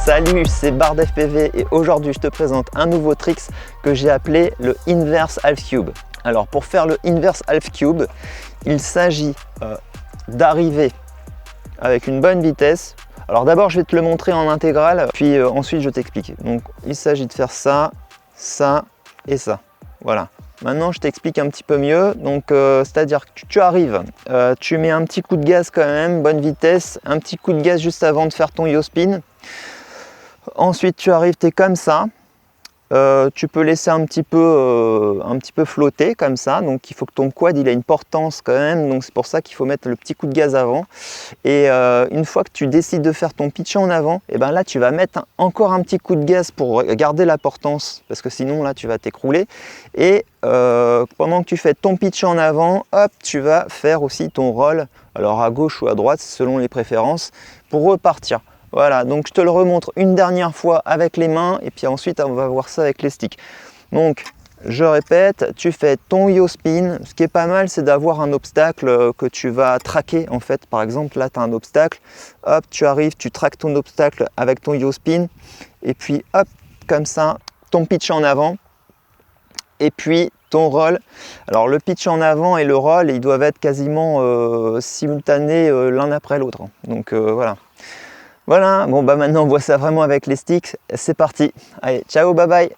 Salut, c'est Bard FPV et aujourd'hui je te présente un nouveau trick que j'ai appelé le Inverse Half Cube. Alors pour faire le Inverse Half Cube, il s'agit d'arriver avec une bonne vitesse. Alors d'abord je vais te le montrer en intégrale, puis ensuite je t'explique. Donc il s'agit de faire ça, ça et ça. Voilà. Maintenant je t'explique un petit peu mieux. Donc c'est-à-dire que tu arrives, tu mets un petit coup de gaz quand même, bonne vitesse, un petit coup de gaz juste avant de faire ton yaw spin. Ensuite tu arrives, tu es comme ça. Tu peux laisser un petit peu flotter comme ça, donc il faut que ton quad il a une portance quand même, donc c'est pour ça qu'il faut mettre le petit coup de gaz avant. Et une fois que tu décides de faire ton pitch en avant, et ben là tu vas mettre encore un petit coup de gaz pour garder la portance, parce que sinon là tu vas t'écrouler. Et pendant que tu fais ton pitch en avant, hop, tu vas faire aussi ton roll, alors à gauche ou à droite selon les préférences, pour repartir. Voilà, donc je te le remontre une dernière fois avec les mains et puis ensuite on va voir ça avec les sticks. Donc je répète, tu fais ton yaw spin. Ce qui est pas mal, c'est d'avoir un obstacle que tu vas traquer en fait. Par exemple, là tu as un obstacle, hop, tu arrives, tu traques ton obstacle avec ton yaw spin et puis hop, comme ça, ton pitch en avant et puis ton roll. Alors le pitch en avant et le roll, ils doivent être quasiment simultanés l'un après l'autre. Donc voilà. Voilà, bon bah maintenant on voit ça vraiment avec les sticks, c'est parti. Allez, ciao, bye bye.